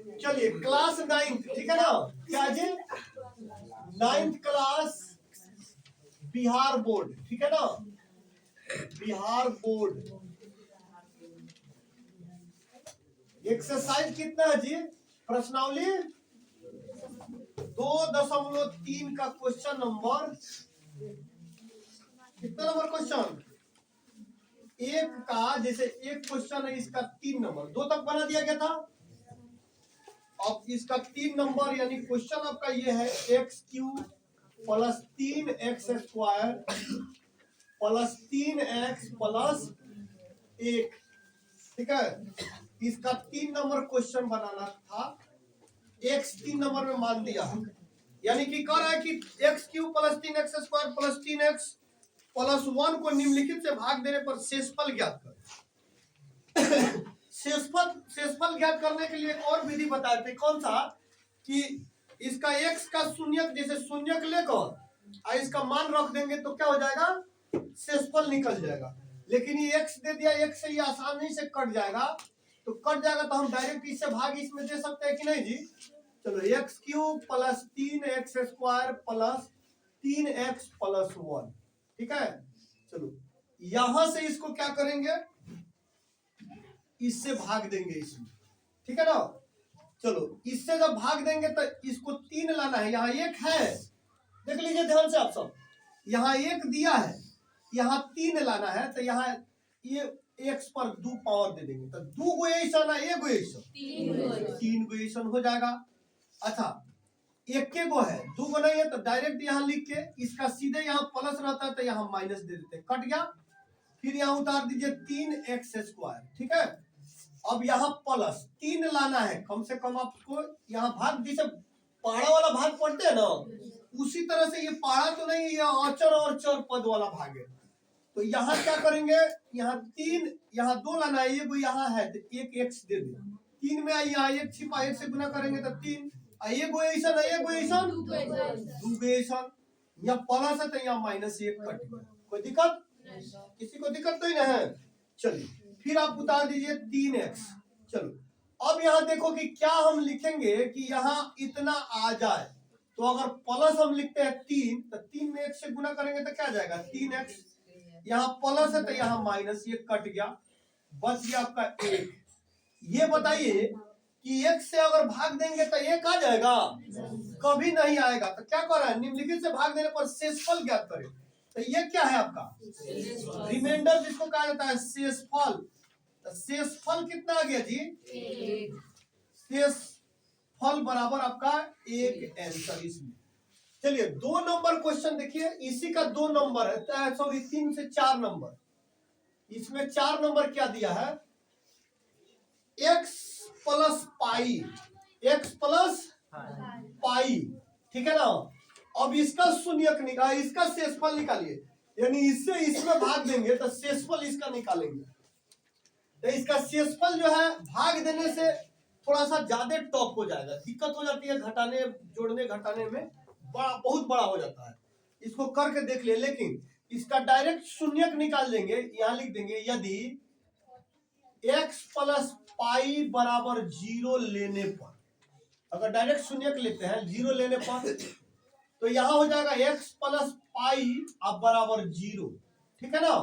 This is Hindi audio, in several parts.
चलिए क्लास 9th, ठीक है ना, क्या जी 9th क्लास बिहार बोर्ड, ठीक है ना, बिहार बोर्ड। एक्सरसाइज कितना है जी, प्रश्नावली 2.3 का क्वेश्चन नंबर कितना नंबर क्वेश्चन एक का, जैसे एक क्वेश्चन है इसका 3 नंबर, 2 तक बना दिया गया था। अब इसका 3 नंबर यानी क्वेश्चन आपका ये है x cube plus 3x square plus 3x plus 1, ठीक है। इसका 3 नंबर क्वेश्चन बनाना था, x 3 नंबर में मान दिया, यानी कि कह रहा है कि x cube plus 3x square plus 3x plus 1 को निम्नलिखित से भाग देने पर शेषफल ज्ञात कर। शेषफल ज्ञात करने के लिए एक और विधि बताए थे, कौन सा, कि इसका x का शून्यक, जैसे शून्यक लेकर इसका मान रख देंगे तो क्या हो जाएगा, शेषफल निकल जाएगा। लेकिन ये x दे दिया, x से ये आसानी से कट जाएगा, तो कट जाएगा तो हम डायरेक्ट इससे भाग इसमें दे सकते हैं कि नहीं जी। चलो x cube plus 3x square plus 3x plus 1, ठीक है। चलो यहां से इसको क्या करेंगे, इससे भाग देंगे इसमें, ठीक है ना। चलो इससे जब भाग देंगे तो इसको 3 लाना है, यहाँ 1 है, देख लीजिए ध्यान से आप सब, यहाँ 1 दिया है, यहाँ 3 लाना है, तो यहाँ ये x पर 2 पावर दे देंगे, तो 2 गो ऐसा ना 1 गो ऐसा 3 गो ऐसा हो जाएगा। अच्छा 1 के गो है, 2 गो नहीं है, तो डायरेक्ट यहाँ लिख के इसका सीधे यहाँ प्लस रहता है तो यहाँ माइनस दे देते, कट गया। फिर यहाँ उतार दीजिए 3x स्क्वायर, ठीक है। अब यहाँ प्लस 3 लाना है, कम से कम आपको यहाँ भाग, जैसे पहाड़ा वाला भाग पढ़ते हैं ना, उसी तरह से ये पहाड़ा तो नहीं, ये अचर और चर पद वाला भाग है। तो यहाँ क्या करेंगे, यहाँ 3, यहाँ 2 लाना है, ये यहाँ है तो 1 x दे दे, 3 में यहाँ 1 छिपा, 1 से गुना करेंगे तो 3, ये गो ऐसा ना, ये गो ऐसा, 2 गो ऐसा, यहाँ प्लस है तो यहाँ माइनस 1 कट गया, कोई दिक्कत, किसी को दिक्कत तो ही नहीं है। चलिए फिर आप उतार दीजिए 3x। चलो अब यहाँ देखो कि क्या हम लिखेंगे कि यहाँ इतना आ जाए, तो अगर प्लस हम लिखते हैं 3, तो 3 में 1 से गुना करेंगे तो क्या जाएगा 3x, यहाँ प्लस है तो यहाँ माइनस, ये कट गया, बच गया आपका 1। ये बताइए कि 1 से अगर भाग देंगे तो 1 आ जाएगा, कभी नहीं आएगा। तो क्या कर रहा है, निम्नलिखित से भाग देने पर शेषफल ज्ञात करें, तो ये क्या है आपका रिमाइंडर, जिसको कहा जाता है शेषफल। तो शेषफल कितना आ गया जी, शेषफल बराबर आपका 1 आंसर इसमें। चलिए 2 नंबर क्वेश्चन देखिए, इसी का 2 नंबर है, सॉरी 3 से 4 नंबर, इसमें 4 नंबर क्या दिया है, x plus pi, x plus pi, ठीक है ना। अब इसका शून्यक निकाल, इसका शेषफल निकालिए, यानी इससे इसमें भाग देंगे तो शेषफल इसका निकालेंगे। तो इसका शेषफल जो है भाग देने से थोड़ा सा ज्यादा टॉप हो जाएगा, दिक्कत हो जाती है घटाने जोड़ने घटाने में, बहुत बड़ा हो जाता है, इसको करके देख ले। लेकिन इसका डायरेक्ट शून्यक निकाल देंगे, यहाँ लिख देंगे यदि x प्लस पाई बराबर 0 लेने पर, अगर डायरेक्ट शून्यक लेते हैं 0 लेने पर, तो यहां हो जाएगा x प्लस पाई अब बराबर 0, ठीक है ना।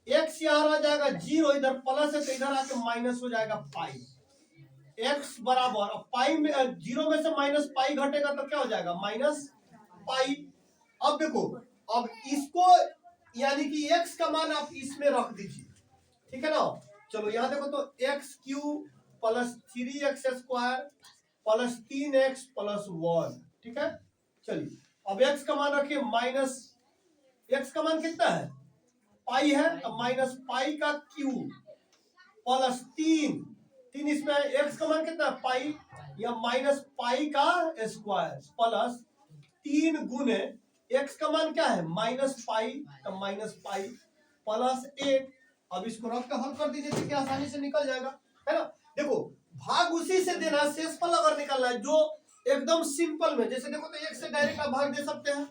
x यहां रह जाएगा 0, इधर प्लस है तो इधर आके माइनस हो जाएगा पाई, x बराबर, अब पाई में 0 में से माइनस पाई घटेगा तो क्या हो जाएगा माइनस पाई। अब देखो, अब इसको यानी कि x का मान आप इसमें रख दीजिए, ठीक है ना। चलो यहाँ देखो तो x cube plus 3x square plus 3x plus 1, ठीक है। चलिए अब x का मान रखिए माइनस, x का मान कितना है पाई है, तो माइनस पाई का क्यूब प्लस 3 इसमें x का मान कितना है पाई, या माइनस पाई का स्क्वायर प्लस 3 गुने x का मान क्या है माइनस पाई, तो माइनस पाई प्लस 1। अब इसको रख के हल कर दीजिए तो क्या आसानी से निकल जाएगा, है ना। देखो भाग उसी से देना, शेषफल अगर निकालना है जो एकदम सिंपल में, जैसे देखो तो 1 से डायरेक्ट आप भाग दे सकते हैं,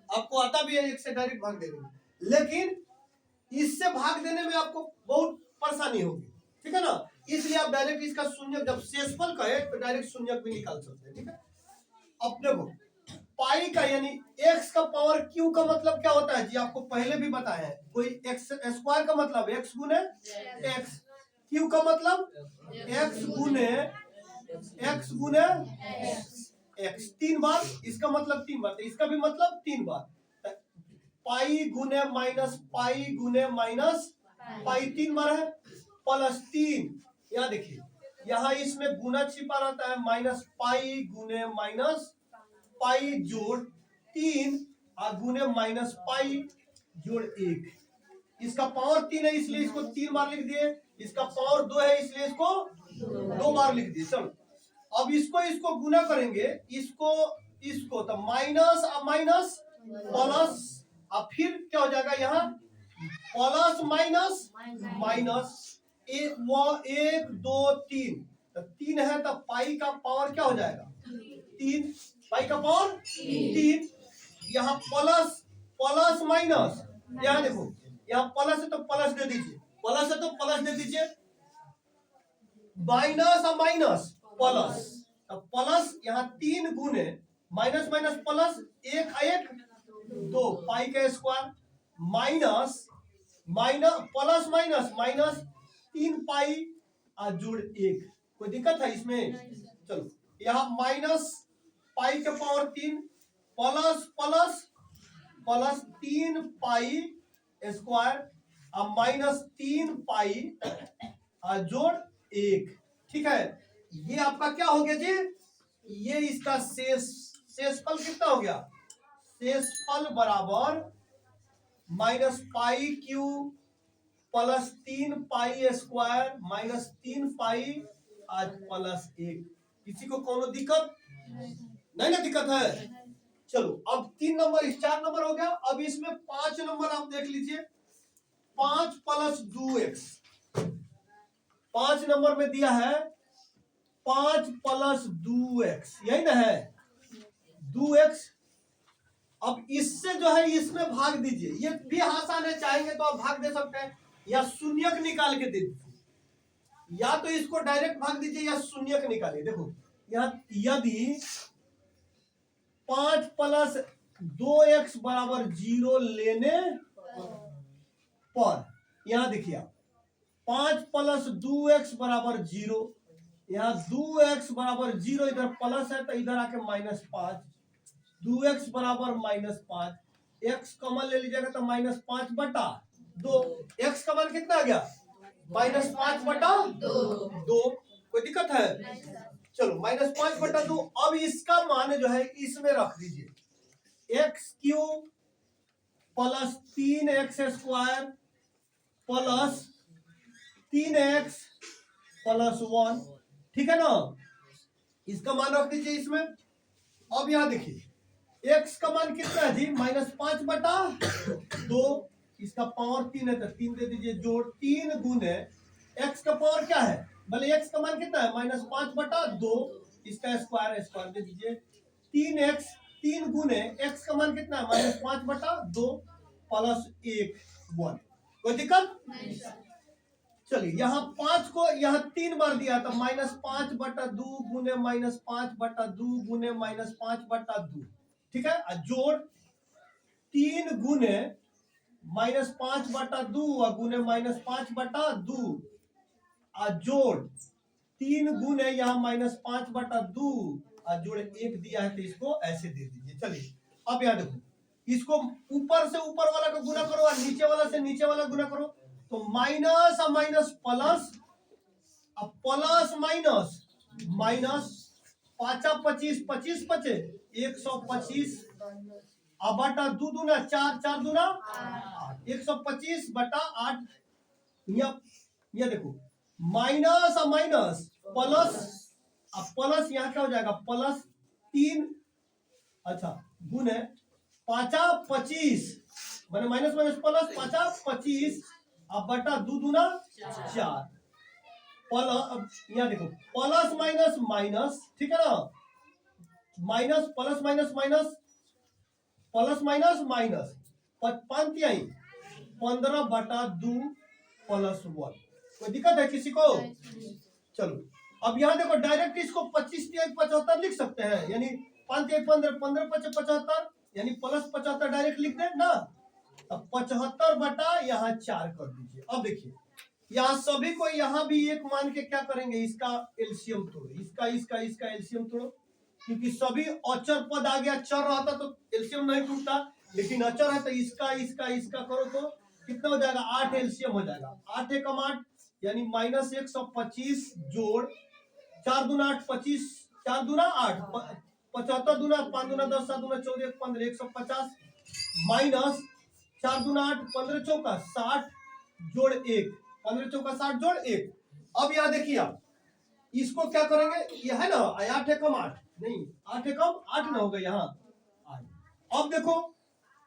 आपको आता भी है 1 से डायरेक्ट भाग देने में, लेकिन इससे भाग देने में आपको बहुत परेशानी होगी, ठीक है ना। इसलिए आप डायरेक्ट इसका शून्यक जब शेषफल कहे तो डायरेक्ट शून्यक भी निकाल सकते हैं। ठीक है, अब देखो पाई का यानी एक्स का पावर क्यू का मतलब क्या होता है जी, आपको पहले भी बताया है। कोई एक्स स्क्वायर का मतलब एक्स गुने एक्स, क्यू का मतलब एक्स गुने एक्स 3 बार, इसका मतलब 3 बार, तो इसका भी मतलब 3 बार। पाई गुने माइनस पाई 3 बार है, प्लस 3। यहाँ देखिए यहाँ इसमें गुना छिपा रहता है, माइनस पाई गुने माइनस पाई जोड़ 3 और गुने माइनस पाई जोड़ 1। इसका पावर 3 है इसलिए इसको 3 बार लिख दिए, इसका पावर 2 है इसलिए इसको 2 बार लिख दिए। चलो अब इसको गुना करेंगे, इसको तो माइनस और माइनस प्लस, अब फिर क्या हो जाएगा यहाँ प्लस माइनस माइनस, 1 2 3, तो 3 है तो पाई का पावर क्या हो जाएगा 3, पाई का पावर 3। यहाँ प्लस प्लस माइनस, यहाँ देखो यहाँ प्लस है तो प्लस दे दीजिए, प्लस है तो प्लस दे दीजिए, माइनस और माइनस प्लस, अब प्लस यहाँ 3 गुने माइनस माइनस प्लस 1 1 2 पाई का square minus minus plus minus minus 3 पाई और जोड़ 1। कोई दिक्कत है इसमें? चलो यहाँ माइनस पाई के power 3 plus plus plus 3 pi square और माइनस 3 पाई और जोड़ 1। ठीक है, ये आपका क्या हो गया जी, ये इसका शेषफल कितना हो गया, शेषफल बराबर minus pi Q plus 3 pi square minus 3 पाई आज प्लस 1। किसी को कोनो दिक्कत नहीं ना, दिक्कत है? चलो अब 3 नंबर 4 नंबर हो गया, अब इसमें 5 नंबर आप देख लीजिए, 5 प्लस 2x, 5 नंबर में दिया है 5 प्लस 2x, यही ना है 2x। अब इससे जो है इसमें भाग दीजिए, ये भी आसान है, चाहेंगे तो आप भाग दे सकते हैं या शून्यक निकाल के दे दीजिए, या तो इसको डायरेक्ट भाग दीजिए या शून्यक निकालिए। देखो यहाँ यदि 5 प्लस 2x बराबर 0 लेने पर, यहाँ देखिए 5 प्लस 2x बराबर 0, यहाँ 2x बराबर 0, इधर प्लस है तो इधर आके माइनस 5, 2x बराबर माइनस 5, x कॉमन ले लीजिएगा तो माइनस 5 बटा 2, x का मान कितना आ गया माइनस 5 बटा 2। कोई दिक्कत है? चलो माइनस 5 बटा 2, अब इसका मान जो है इसमें रख दीजिए, x cube plus 3x square plus 3x plus 1। ठीक है ना, इसका मान रख दीजिए इसमें। अब यहाँ देखिए x का मान कितना है जी माइनस 5 बटा 2, इसका पावर 3 है तो 3 दे दीजिए, जोड़ 3 गुने x का पावर क्या है, भले x का मान कितना है माइनस 5 बटा 2, इसका स्क्वायर स्क्वायर दे दीजिए, 3x 3 गुने x का मान कितना है माइनस 5 बटा 2 प्लस 1 1। कोई दिक्कत? चलिए यहाँ 5 को यहाँ 3 बार दिया तो माइनस 5 बटा 2 गुने माइनस 5 बटा 2 गुने माइनस 5 बटा 2। ठीक है, जोड़ 3 गुने माइनस 5 बटा 2 और गुने माइनस 5 बटा 2 और जोड़ 3 गुने यहाँ माइनस 5 बटा 2 और जोड़ 1 दिया है तो इसको ऐसे दे दीजिए। चलिए अब यहाँ देखो, इसको ऊपर से ऊपर वाला का गुना करो और नीचे वाला से नीचे वाला गुना करो, तो माइनस और माइनस प्लस, अब प्लस माइनस माइनस, 5 25 25 बचे 125, अब बटा 2 दूना 4 4 दूना 8, 125 बटा 8। ये देखो माइनस और माइनस प्लस, अब प्लस यहाँ क्या हो जाएगा प्लस 3, अच्छा गुने 5 25 मैंने माइनस माइनस प्लस 5 25, अब बटा 2 दूना 4, प्लस यहाँ देखो प्लस माइनस माइनस, ठीक है ना, minus plus minus minus plus minus minus, 5 15 बटा 2 प्लस 1। कोई दिक्कत है किसी को? चलो अब यहाँ देखो डायरेक्ट इसको 25 तिहाई 75 लिख सकते हैं, यानी 5 तिहाई 15, 15 पचे 75, यानी प्लस 75 डायरेक्ट लिख दें ना। अब 75 बटा यहाँ 4 कर दीजिए। अब देखिए यहाँ सभी को यहाँ भी एक मान के क्या करेंगे, इसका एलसीएम तोड़ो, इसका एलसीएम तोड़ो, क्योंकि सभी अचर पद आ गया, चर रहता तो एलसीएम नहीं टूटता, लेकिन अचर है तो इसका करो तो कितना हो जाएगा, 8 एलसीएम हो जाएगा। 8 एकम 8 यानी माइनस 125 जोड़ 4 दूना 8 25, 4 दूना 8 75 दूना 5 दूना 10 7 दूना 14 15 150 माइनस 4 दूना 8 15 चौका 60 जोड़ 1 15 चौका 60 जोड़ 1। अब यहाँ देखिए आप इसको क्या करेंगे, ये है ना 8 एकम 8 नहीं 8 एकम 8 ना होगा यहाँ 8। अब देखो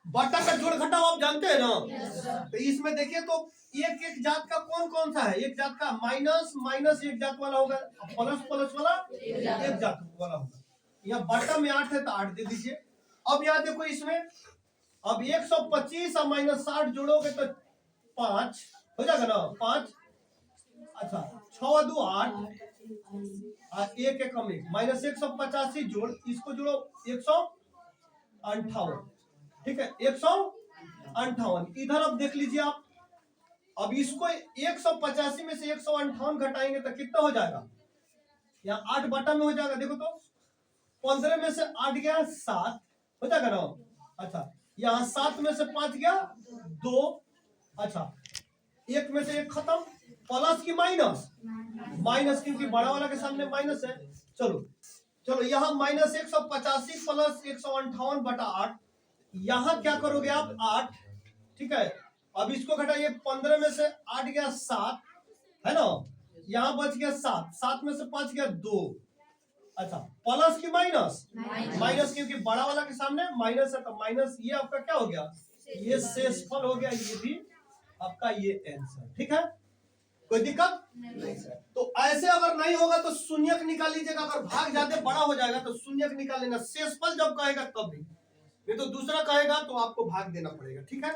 बटा का जोड़ घटाव आप जानते हैं ना, तो इसमें देखिए तो एक एक जात का कौन कौन सा है, एक जात का माइनस माइनस एक जात वाला होगा, प्लस प्लस वाला एक जात वाला होगा। यहाँ बटा में 8 है तो 8 दे दीजिए। अब यहाँ देखो इसमें अब 125 और माइनस 60 जोड़ोगे तो 5 हो जाएगा ना, 5 अच्छा 6 2 8 और 1 एकम 1 माइनस 185 जोड़ इसको जोड़ो 158, ठीक है 158। इधर अब देख लीजिए आप, अब इसको 185 में से 158 घटाएंगे तो कितना हो जाएगा, यहाँ 8 बटा में हो जाएगा, देखो तो 15 में से 8 गया 7 हो जाएगा ना। अच्छा यहाँ 7 में से 5 गया 2, अच्छा 1 में से 1 खत्म, प्लस की माइनस, माइनस क्योंकि बड़ा वाला के सामने माइनस है। चलो चलो यहाँ माइनस 185 प्लस 158 बटा 8, यहाँ क्या करोगे आप 8, ठीक है। अब इसको घटाइए, 15 में से 8 गया 7 है ना, यहाँ बच गया 7, 7 में से 5 गया 2, अच्छा प्लस की माइनस, माइनस क्योंकि बड़ा वाला के सामने माइनस है तो माइनस, ये आपका क्या हो गया, ये शेषफल हो गया, ये भी आपका ये आंसर, ठीक है कोई दिक्कत नहीं सर। तो ऐसे अगर नहीं होगा तो शून्यक निकाल लीजिएगा, अगर भाग ज्यादा बड़ा हो जाएगा तो शून्यक निकाल लेना, शेषफल जब कहेगा तब भी, नहीं तो दूसरा कहेगा तो आपको भाग देना पड़ेगा, ठीक है।